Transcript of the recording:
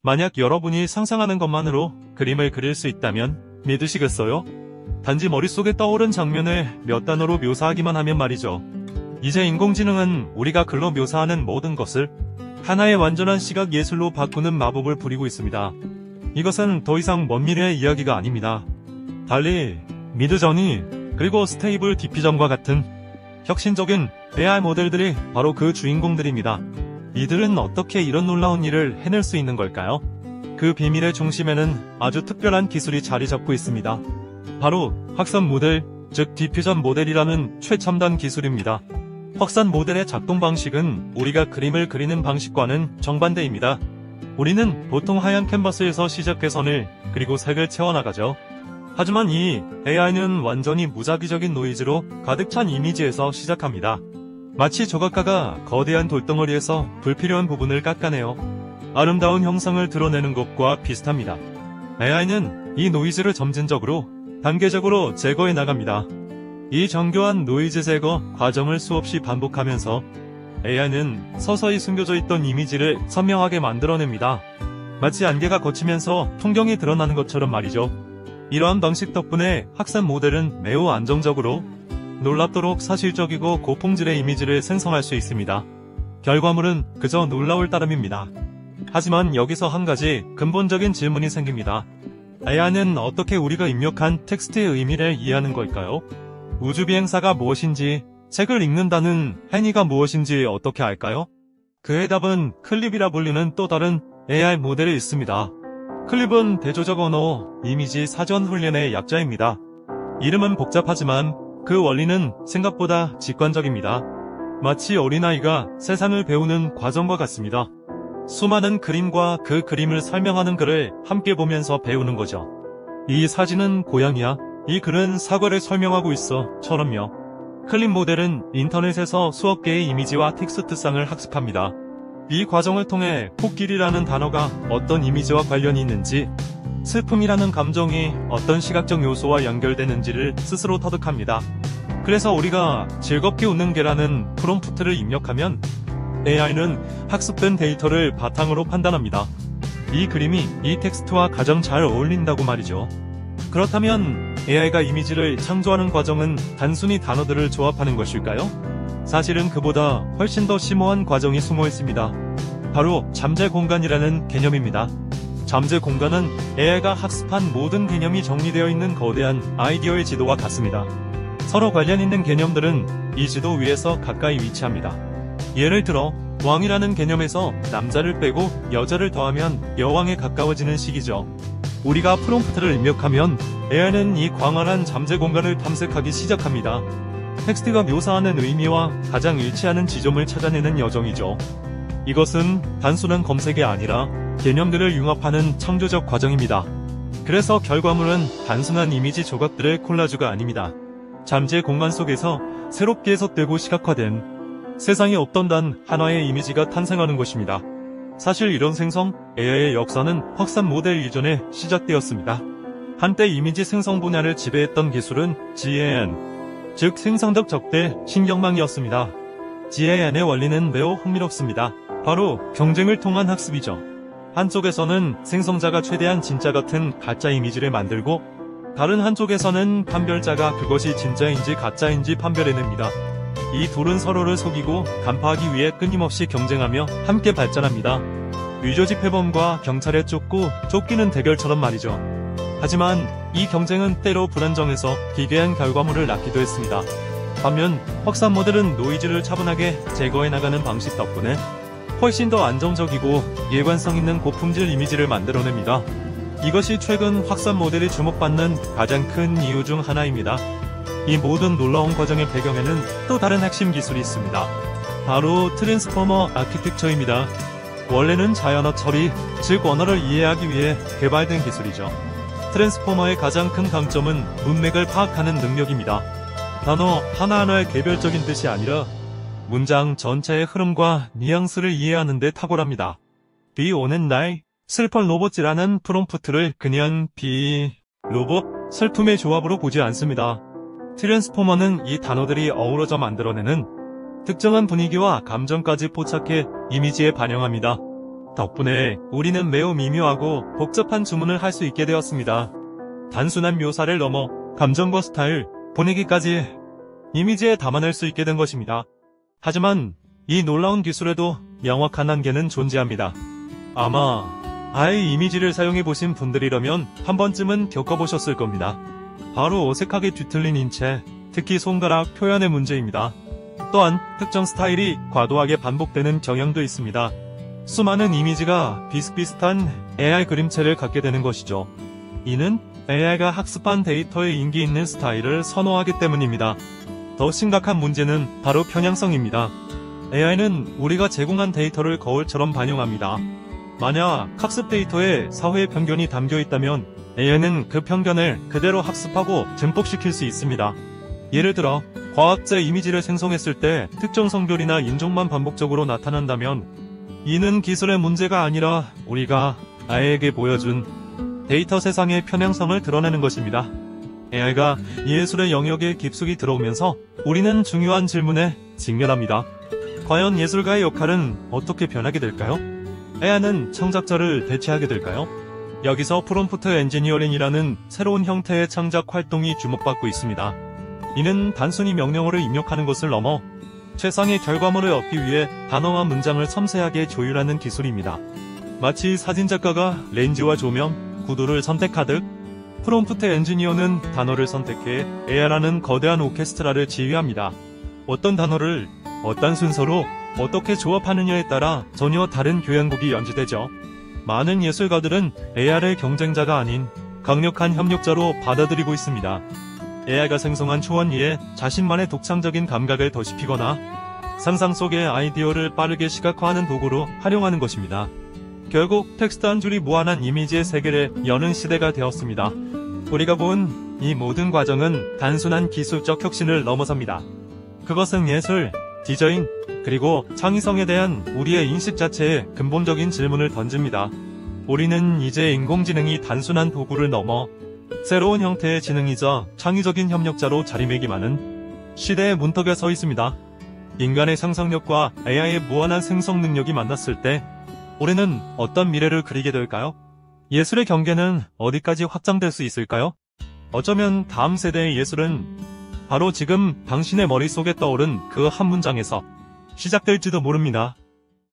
만약 여러분이 상상하는 것만으로 그림을 그릴 수 있다면 믿으시겠어요? 단지 머릿속에 떠오른 장면을 몇 단어로 묘사하기만 하면 말이죠. 이제 인공지능은 우리가 글로 묘사하는 모든 것을 하나의 완전한 시각 예술로 바꾸는 마법을 부리고 있습니다. 이것은 더 이상 먼 미래의 이야기가 아닙니다. 달리 미드저니 그리고 스테이블 디퓨전과 같은 혁신적인 AI 모델들이 바로 그 주인공들입니다. 이들은 어떻게 이런 놀라운 일을 해낼 수 있는 걸까요? 그 비밀의 중심에는 아주 특별한 기술이 자리 잡고 있습니다. 바로 확산 모델, 즉 디퓨전 모델이라는 최첨단 기술입니다. 확산 모델의 작동 방식은 우리가 그림을 그리는 방식과는 정반대입니다. 우리는 보통 하얀 캔버스에서 시작해 선을 그리고 색을 채워나가죠. 하지만 이 AI는 완전히 무작위적인 노이즈로 가득 찬 이미지에서 시작합니다. 마치 조각가가 거대한 돌덩어리에서 불필요한 부분을 깎아내어 아름다운 형상을 드러내는 것과 비슷합니다. AI는 이 노이즈를 점진적으로, 단계적으로 제거해 나갑니다. 이 정교한 노이즈 제거 과정을 수없이 반복하면서 AI는 서서히 숨겨져 있던 이미지를 선명하게 만들어냅니다. 마치 안개가 걷히면서 풍경이 드러나는 것처럼 말이죠. 이러한 방식 덕분에 확산 모델은 매우 안정적으로 놀랍도록 사실적이고 고품질의 이미지를 생성할 수 있습니다. 결과물은 그저 놀라울 따름입니다. 하지만 여기서 한 가지 근본적인 질문이 생깁니다. AI는 어떻게 우리가 입력한 텍스트의 의미를 이해하는 걸까요? 우주비행사가 무엇인지, 책을 읽는다는 행위가 무엇인지 어떻게 알까요? 그의 답은 클립이라 불리는 또 다른 AI 모델이 있습니다. 클립은 대조적 언어, 이미지 사전 훈련의 약자입니다. 이름은 복잡하지만 그 원리는 생각보다 직관적입니다. 마치 어린아이가 세상을 배우는 과정과 같습니다. 수많은 그림과 그 그림을 설명하는 글을 함께 보면서 배우는 거죠. 이 사진은 고양이야, 이 글은 사과를 설명하고 있어, 처럼요. 클립 모델은 인터넷에서 수억 개의 이미지와 텍스트상을 학습합니다. 이 과정을 통해 코끼리라는 단어가 어떤 이미지와 관련이 있는지, 슬픔이라는 감정이 어떤 시각적 요소와 연결되는지를 스스로 터득합니다. 그래서 우리가 즐겁게 웃는 개라는 프롬프트를 입력하면 AI는 학습된 데이터를 바탕으로 판단합니다. 이 그림이 이 텍스트와 가장 잘 어울린다고 말이죠. 그렇다면 AI가 이미지를 창조하는 과정은 단순히 단어들을 조합하는 것일까요? 사실은 그보다 훨씬 더 심오한 과정이 숨어 있습니다. 바로 잠재 공간이라는 개념입니다. 잠재 공간은 AI가 학습한 모든 개념이 정리되어 있는 거대한 아이디어의 지도와 같습니다. 서로 관련 있는 개념들은 이 지도 위에서 가까이 위치합니다. 예를 들어 왕이라는 개념에서 남자를 빼고 여자를 더하면 여왕에 가까워지는 식이죠. 우리가 프롬프트를 입력하면 AI는 이 광활한 잠재 공간을 탐색하기 시작합니다. 텍스트가 묘사하는 의미와 가장 일치하는 지점을 찾아내는 여정이죠. 이것은 단순한 검색이 아니라 개념들을 융합하는 창조적 과정입니다. 그래서 결과물은 단순한 이미지 조각들의 콜라주가 아닙니다. 잠재 공간 속에서 새롭게 해석되고 시각화된 세상에 없던 단 하나의 이미지가 탄생하는 것입니다. 사실 이런 생성 AI의 역사는 확산 모델 이전에 시작되었습니다. 한때 이미지 생성 분야를 지배했던 기술은 GAN, 즉 생성적 적대 신경망이었습니다. GAN의 원리는 매우 흥미롭습니다. 바로 경쟁을 통한 학습이죠. 한쪽에서는 생성자가 최대한 진짜 같은 가짜 이미지를 만들고 다른 한쪽에서는 판별자가 그것이 진짜인지 가짜인지 판별해냅니다. 이 둘은 서로를 속이고 간파하기 위해 끊임없이 경쟁하며 함께 발전합니다. 위조지폐범과 경찰에 쫓기는 대결처럼 말이죠. 하지만 이 경쟁은 때로 불안정해서 기괴한 결과물을 낳기도 했습니다. 반면 확산 모델은 노이즈를 차분하게 제거해 나가는 방식 덕분에 훨씬 더 안정적이고 일관성 있는 고품질 이미지를 만들어냅니다. 이것이 최근 확산 모델이 주목받는 가장 큰 이유 중 하나입니다. 이 모든 놀라운 과정의 배경에는 또 다른 핵심 기술이 있습니다. 바로 트랜스포머 아키텍처입니다. 원래는 자연어 처리, 즉 언어를 이해하기 위해 개발된 기술이죠. 트랜스포머의 가장 큰 강점은 문맥을 파악하는 능력입니다. 단어 하나하나의 개별적인 뜻이 아니라 문장 전체의 흐름과 뉘앙스를 이해하는 데 탁월합니다. 비 오는 날, 슬픈 로봇이라는 프롬프트를 그냥 로봇, 슬픔의 조합으로 보지 않습니다. 트랜스포머는 이 단어들이 어우러져 만들어내는 특정한 분위기와 감정까지 포착해 이미지에 반영합니다. 덕분에 우리는 매우 미묘하고 복잡한 주문을 할 수 있게 되었습니다. 단순한 묘사를 넘어 감정과 스타일, 분위기까지 이미지에 담아낼 수 있게 된 것입니다. 하지만 이 놀라운 기술에도 명확한 한계는 존재합니다. 아마 아예 이미지를 사용해보신 분들이라면 한 번쯤은 겪어보셨을 겁니다. 바로 어색하게 뒤틀린 인체, 특히 손가락 표현의 문제입니다. 또한 특정 스타일이 과도하게 반복되는 경향도 있습니다. 수많은 이미지가 비슷비슷한 AI 그림체를 갖게 되는 것이죠. 이는 AI가 학습한 데이터에 인기 있는 스타일을 선호하기 때문입니다. 더 심각한 문제는 바로 편향성입니다. AI는 우리가 제공한 데이터를 거울처럼 반영합니다. 만약 학습 데이터에 사회의 편견이 담겨 있다면 AI는 그 편견을 그대로 학습하고 증폭시킬 수 있습니다. 예를 들어 과학자 이미지를 생성했을 때 특정 성별이나 인종만 반복적으로 나타난다면 이는 기술의 문제가 아니라 우리가 AI에게 보여준 데이터 세상의 편향성을 드러내는 것입니다. AI가 예술의 영역에 깊숙이 들어오면서 우리는 중요한 질문에 직면합니다. 과연 예술가의 역할은 어떻게 변하게 될까요? AI는 창작자를 대체하게 될까요? 여기서 프롬프트 엔지니어링이라는 새로운 형태의 창작 활동이 주목받고 있습니다. 이는 단순히 명령어를 입력하는 것을 넘어 최상의 결과물을 얻기 위해 단어와 문장을 섬세하게 조율하는 기술입니다. 마치 사진작가가 렌즈와 조명, 구도를 선택하듯 프롬프트 엔지니어는 단어를 선택해 AI라는 거대한 오케스트라를 지휘합니다. 어떤 단어를 어떤 순서로 어떻게 조합하느냐에 따라 전혀 다른 교향곡이 연주되죠. 많은 예술가들은 AI를 경쟁자가 아닌 강력한 협력자로 받아들이고 있습니다. AI가 생성한 초원위에 자신만의 독창적인 감각을 더입히거나 상상 속의 아이디어를 빠르게 시각화하는 도구로 활용하는 것입니다. 결국 텍스트 한 줄이 무한한 이미지의 세계를 여는 시대가 되었습니다. 우리가 본 이 모든 과정은 단순한 기술적 혁신을 넘어섭니다. 그것은 예술, 디자인, 그리고 창의성에 대한 우리의 인식 자체에 근본적인 질문을 던집니다. 우리는 이제 인공지능이 단순한 도구를 넘어 새로운 형태의 지능이자 창의적인 협력자로 자리매김하는 시대의 문턱에 서 있습니다. 인간의 상상력과 AI의 무한한 생성 능력이 만났을 때 우리는 어떤 미래를 그리게 될까요? 예술의 경계는 어디까지 확장될 수 있을까요? 어쩌면 다음 세대의 예술은 바로 지금 당신의 머릿속에 떠오른 그 한 문장에서 시작될지도 모릅니다.